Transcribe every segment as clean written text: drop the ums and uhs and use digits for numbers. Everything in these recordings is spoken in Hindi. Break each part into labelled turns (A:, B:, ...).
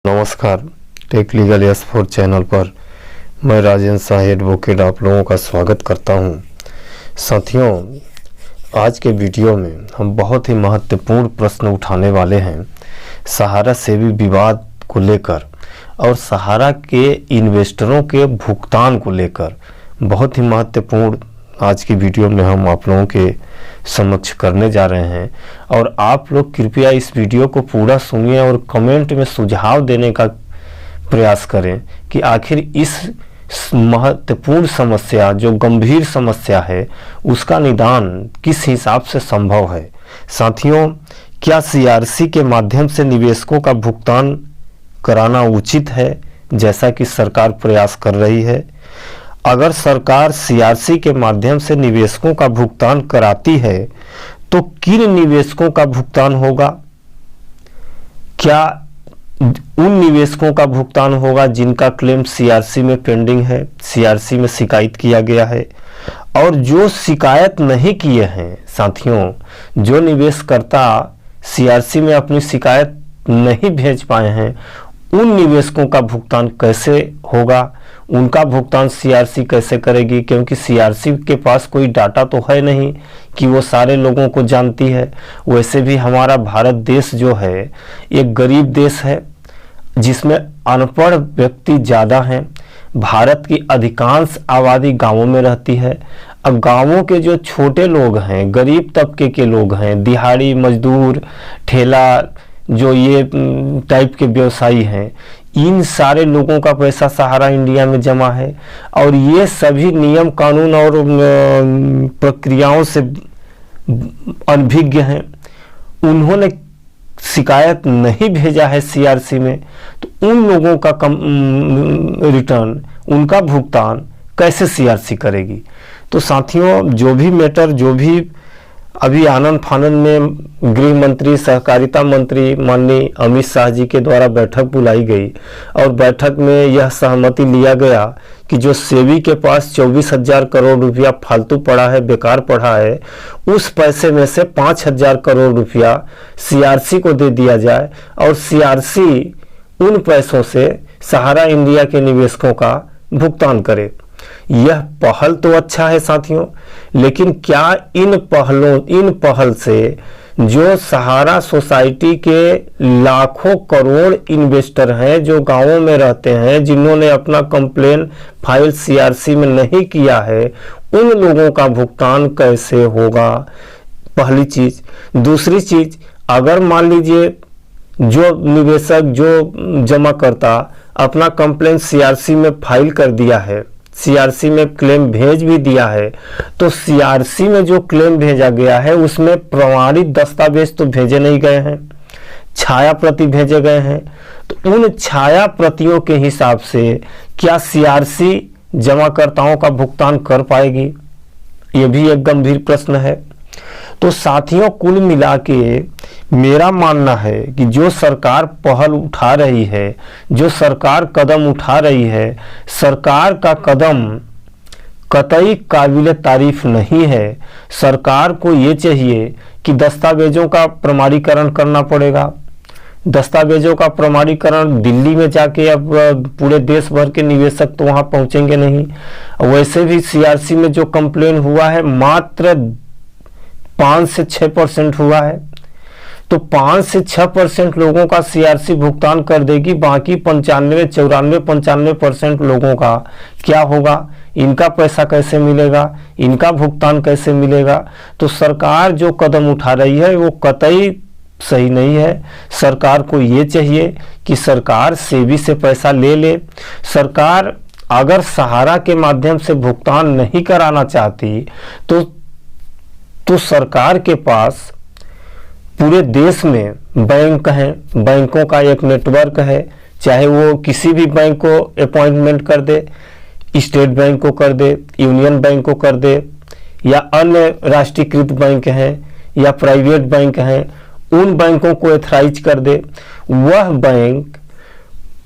A: नमस्कार, टेक लीगल यस4 चैनल पर मैं राजेंद्र शाह एडवोकेट आप लोगों का स्वागत करता हूं। साथियों, आज के वीडियो में हम बहुत ही महत्वपूर्ण प्रश्न उठाने वाले हैं सहारा सेवी विवाद को लेकर और सहारा के इन्वेस्टरों के भुगतान को लेकर। बहुत ही महत्वपूर्ण आज की वीडियो में हम आप लोगों के समक्ष करने जा रहे हैं और आप लोग कृपया इस वीडियो को पूरा सुनिए और कमेंट में सुझाव देने का प्रयास करें कि आखिर इस महत्वपूर्ण समस्या, जो गंभीर समस्या है, उसका निदान किस हिसाब से संभव है। साथियों, क्या सीआरसी के माध्यम से निवेशकों का भुगतान कराना उचित है जैसा कि सरकार प्रयास कर रही है? अगर सरकार सीआरसी के माध्यम से निवेशकों का भुगतान कराती है तो किन निवेशकों का भुगतान होगा? क्या उन निवेशकों का भुगतान होगा जिनका क्लेम सीआरसी में पेंडिंग है, सीआरसी में शिकायत किया गया है? और जो शिकायत नहीं किए हैं, साथियों, जो निवेशकर्ता सीआरसी में अपनी शिकायत नहीं भेज पाए हैं, उन निवेशकों का भुगतान कैसे होगा? उनका भुगतान सीआरसी कैसे करेगी? क्योंकि सीआरसी के पास कोई डाटा तो है नहीं कि वो सारे लोगों को जानती है। वैसे भी हमारा भारत देश जो है एक गरीब देश है जिसमें अनपढ़ व्यक्ति ज़्यादा हैं। भारत की अधिकांश आबादी गांवों में रहती है। अब गांवों के जो छोटे लोग हैं, गरीब तबके के लोग हैं, दिहाड़ी मजदूर, ठेला, जो ये टाइप के व्यवसायी हैं, इन सारे लोगों का पैसा सहारा इंडिया में जमा है और ये सभी नियम कानून और प्रक्रियाओं से अनभिज्ञ हैं। उन्होंने शिकायत नहीं भेजा है सीआरसी में, तो उन लोगों का रिटर्न, उनका भुगतान कैसे सीआरसी करेगी? तो साथियों, जो भी मैटर, जो भी अभी आनंद फानंद में गृह मंत्री, सहकारिता मंत्री माननीय अमित शाह जी के द्वारा बैठक बुलाई गई और बैठक में यह सहमति लिया गया कि जो सेबी के पास 24,000 करोड़ रुपया फालतू पड़ा है, बेकार पड़ा है, उस पैसे में से 5,000 करोड़ रुपया सीआरसी को दे दिया जाए और सीआरसी उन पैसों से सहारा इंडिया के निवेशकों का भुगतान करे। यह पहल तो अच्छा है साथियों, लेकिन क्या इन पहल से जो सहारा सोसाइटी के लाखों करोड़ इन्वेस्टर हैं, जो गांवों में रहते हैं, जिन्होंने अपना कंप्लेन फाइल सीआरसी में नहीं किया है, उन लोगों का भुगतान कैसे होगा? पहली चीज। दूसरी चीज, अगर मान लीजिए जो निवेशक, जो जमाकर्ता अपना कंप्लेन सीआरसी में फाइल कर दिया है, सीआरसी में क्लेम भेज भी दिया है, तो सीआरसी में जो क्लेम भेजा गया है उसमें प्रमाणित दस्तावेज तो भेजे नहीं गए हैं, छाया प्रति भेजे गए हैं। तो उन छाया प्रतियों के हिसाब से क्या सीआरसी जमाकर्ताओं का भुगतान कर पाएगी? ये भी एक गंभीर प्रश्न है। तो साथियों, कुल मिला के मेरा मानना है कि जो सरकार पहल उठा रही है, जो सरकार कदम उठा रही है, सरकार का कदम कतई काबिल तारीफ नहीं है। सरकार को ये चाहिए कि दस्तावेजों का प्रमाणीकरण करना पड़ेगा। दस्तावेजों का प्रमाणीकरण दिल्ली में जाके अब पूरे देश भर के निवेशक तो वहां पहुंचेंगे नहीं। वैसे भी सीआरसी में जो कंप्लेन हुआ है मात्र 5 से 6% हुआ है, तो 5 से 6% लोगों का सीआरसी भुगतान कर देगी। बाकी 95 लोगों का क्या होगा? इनका पैसा कैसे मिलेगा? इनका भुगतान कैसे मिलेगा? तो सरकार जो कदम उठा रही है वो कतई सही नहीं है। सरकार को ये चाहिए कि सरकार सेबी से पैसा ले ले। सरकार अगर सहारा के माध्यम से भुगतान नहीं कराना चाहती तो सरकार के पास पूरे देश में बैंक हैं, बैंकों का एक नेटवर्क है। चाहे वो किसी भी बैंक को अपॉइंटमेंट कर दे, स्टेट बैंक को कर दे, यूनियन बैंक को कर दे, या अन्य राष्ट्रीयकृत बैंक हैं या प्राइवेट बैंक हैं, उन बैंकों को एथराइज कर दे। वह बैंक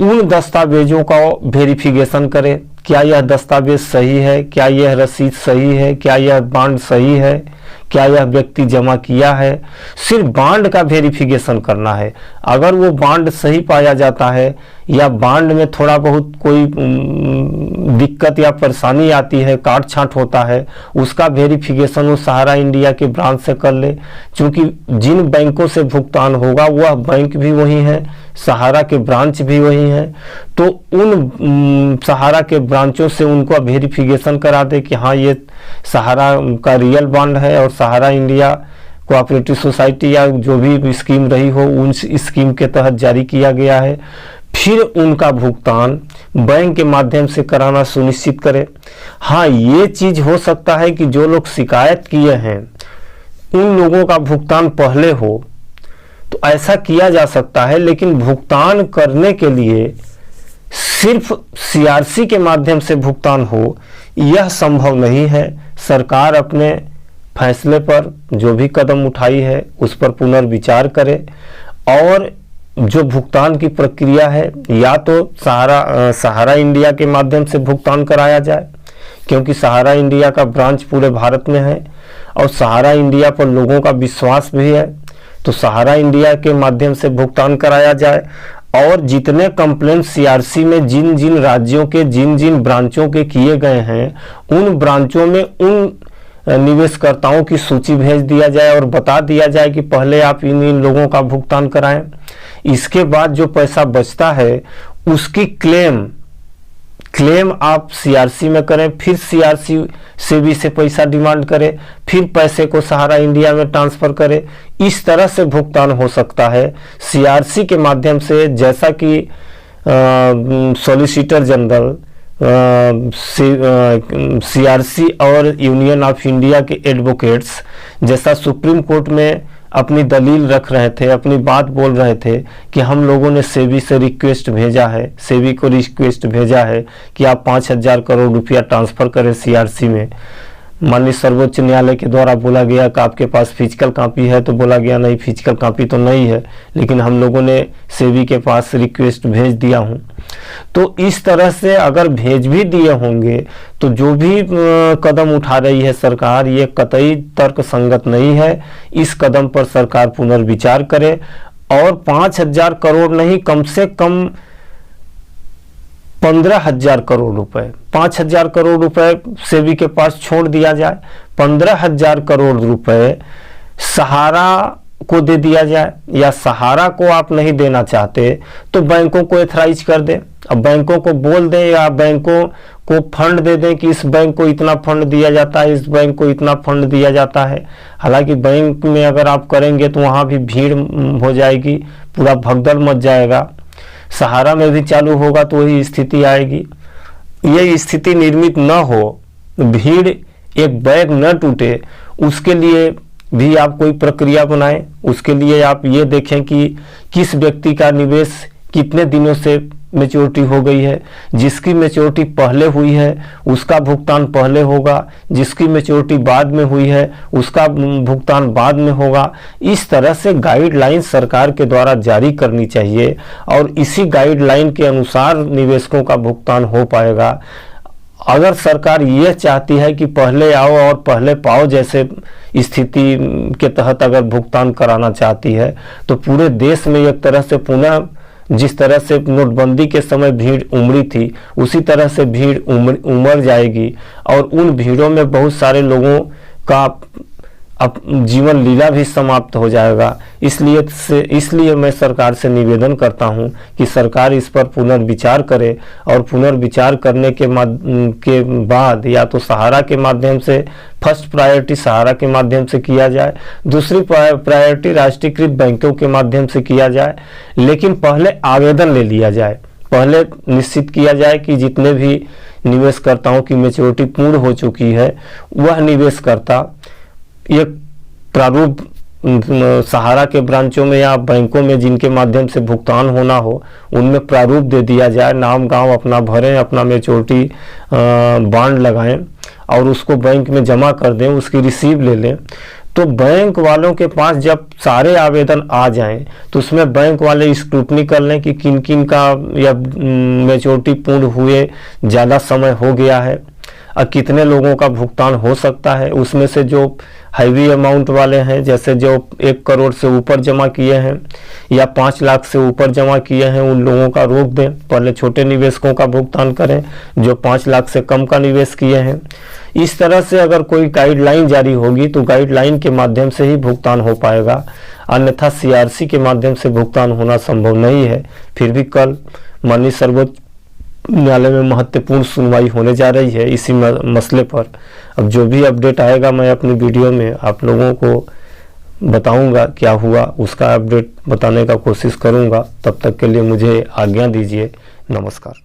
A: उन दस्तावेजों का वेरिफिकेशन करे, क्या यह दस्तावेज सही है, क्या यह रसीद सही है, क्या यह बॉन्ड सही है, क्या यह व्यक्ति जमा किया है। सिर्फ बॉन्ड का वेरिफिकेशन करना है। अगर वो बॉन्ड सही पाया जाता है या बॉन्ड में थोड़ा बहुत कोई दिक्कत या परेशानी आती है, काट छांट होता है, उसका वेरिफिकेशन वो सहारा इंडिया के ब्रांच से कर ले। क्योंकि जिन बैंकों से भुगतान होगा वह बैंक भी वही है, सहारा के ब्रांच भी वही है। तो उन सहारा के ब्रांचों से उनको वेरिफिकेशन करा दे कि हाँ ये सहारा का रियल बॉन्ड है और सहारा इंडिया कोऑपरेटिव सोसाइटी या जो भी स्कीम रही हो उन स्कीम के तहत जारी किया गया है। फिर उनका भुगतान बैंक के माध्यम से कराना सुनिश्चित करें। हाँ, ये चीज हो सकता है कि जो लोग शिकायत किए हैं उन लोगों का भुगतान पहले हो, तो ऐसा किया जा सकता है। लेकिन भुगतान करने के लिए सिर्फ सीआरसी के माध्यम से भुगतान हो, यह संभव नहीं है। सरकार अपने फैसले पर जो भी कदम उठाई है उस पर पुनर्विचार करे और जो भुगतान की प्रक्रिया है या तो सहारा इंडिया के माध्यम से भुगतान कराया जाए, क्योंकि सहारा इंडिया का ब्रांच पूरे भारत में है और सहारा इंडिया पर लोगों का विश्वास भी है, तो सहारा इंडिया के माध्यम से भुगतान कराया जाए। और जितने कंप्लेंट सीआरसी में जिन जिन राज्यों के जिन जिन ब्रांचों के किए गए हैं उन ब्रांचों में उन निवेशकर्ताओं की सूची भेज दिया जाए और बता दिया जाए कि पहले आप इन इन लोगों का भुगतान कराएं। इसके बाद जो पैसा बचता है उसकी क्लेम आप सीआरसी में करें, फिर सीआरसी सेबी से पैसा डिमांड करें, फिर पैसे को सहारा इंडिया में ट्रांसफर करें। इस तरह से भुगतान हो सकता है सीआरसी के माध्यम से, जैसा कि सॉलिसिटर जनरल, सीआरसी और यूनियन ऑफ इंडिया के एडवोकेट्स जैसा सुप्रीम कोर्ट में अपनी दलील रख रहे थे, अपनी बात बोल रहे थे कि हम लोगों ने सेबी से रिक्वेस्ट भेजा है, सेबी को रिक्वेस्ट भेजा है कि आप 5,000 करोड़ रुपया ट्रांसफर करें सीआरसी में। माननीय सर्वोच्च न्यायालय के द्वारा बोला गया कि आपके पास फिजिकल कॉपी है, तो बोला गया नहीं, फिजिकल कॉपी तो नहीं है, लेकिन हम लोगों ने सेबी के पास रिक्वेस्ट भेज दिया हूं। तो इस तरह से अगर भेज भी दिए होंगे तो जो भी कदम उठा रही है सरकार, ये कतई तर्क संगत नहीं है। इस कदम पर सरकार पुनर्विचार करे और 5,000 करोड़ नहीं, कम से कम 15,000 करोड़ रुपए, 5,000 करोड़ रुपए सेबी के पास छोड़ दिया जाए, 15,000 करोड़ रुपए सहारा को दे दिया जाए। या सहारा को आप नहीं देना चाहते तो बैंकों को एथराइज कर दें। अब बैंकों को बोल दें या बैंकों को फंड दे दें कि इस बैंक को इतना फंड दिया जाता है, इस बैंक को इतना फंड दिया जाता है। हालांकि बैंक में अगर आप करेंगे तो वहाँ भी भीड़ हो जाएगी, पूरा भगदड़ मच जाएगा। सहारा में भी चालू होगा तो वही स्थिति आएगी। ये स्थिति निर्मित न हो, भीड़ एक बैग न टूटे, उसके लिए भी आप कोई प्रक्रिया बनाएं। उसके लिए आप ये देखें कि किस व्यक्ति का निवेश कितने दिनों से मैच्योरिटी हो गई है। जिसकी मैच्योरिटी पहले हुई है उसका भुगतान पहले होगा, जिसकी मैच्योरिटी बाद में हुई है उसका भुगतान बाद में होगा। इस तरह से गाइडलाइन सरकार के द्वारा जारी करनी चाहिए और इसी गाइडलाइन के अनुसार निवेशकों का भुगतान हो पाएगा। अगर सरकार ये चाहती है कि पहले आओ और पहले पाओ जैसे स्थिति के तहत अगर भुगतान कराना चाहती है तो पूरे देश में एक तरह से पुनः जिस तरह से नोटबंदी के समय भीड़ उमड़ी थी उसी तरह से भीड़ उमड़ जाएगी और उन भीड़ों में बहुत सारे लोगों का अब जीवन लीला भी समाप्त हो जाएगा। इसलिए मैं सरकार से निवेदन करता हूं कि सरकार इस पर पुनर्विचार करे और पुनर्विचार करने के बाद या तो सहारा के माध्यम से, फर्स्ट प्रायोरिटी सहारा के माध्यम से किया जाए, दूसरी प्रायोरिटी राष्ट्रीयकृत बैंकों के माध्यम से किया जाए। लेकिन पहले आवेदन ले लिया जाए, पहले निश्चित किया जाए कि जितने भी निवेशकर्ताओं की मैच्योरिटी पूर्ण हो चुकी है वह निवेशकर्ता एक प्रारूप सहारा के ब्रांचों में या बैंकों में जिनके माध्यम से भुगतान होना हो उनमें प्रारूप दे दिया जाए। नाम गांव अपना भरें, अपना मैच्योरिटी बॉन्ड लगाएं और उसको बैंक में जमा कर दें, उसकी रिसीव ले लें। तो बैंक वालों के पास जब सारे आवेदन आ जाएं तो उसमें बैंक वाले स्क्रूटनी कर लें कि किन किन का या मैच्योरिटी पूर्ण हुए ज़्यादा समय हो गया है। कितने लोगों का भुगतान हो सकता है। उसमें से जो हैवी अमाउंट वाले हैं, जैसे जो 1 करोड़ से ऊपर जमा किए हैं या 5 लाख से ऊपर जमा किए हैं, उन लोगों का रोक दें। पहले छोटे निवेशकों का भुगतान करें जो 5 लाख से कम का निवेश किए हैं। इस तरह से अगर कोई गाइडलाइन जारी होगी तो गाइडलाइन के माध्यम से ही भुगतान हो पाएगा, अन्यथा CRC के माध्यम से भुगतान होना संभव नहीं है। फिर भी कल माननीय सर्वोच्च न्यायालय में महत्वपूर्ण सुनवाई होने जा रही है इसी मसले पर। अब जो भी अपडेट आएगा मैं अपनी वीडियो में आप लोगों को बताऊंगा, क्या हुआ उसका अपडेट बताने का कोशिश करूंगा। तब तक के लिए मुझे आज्ञा दीजिए। नमस्कार।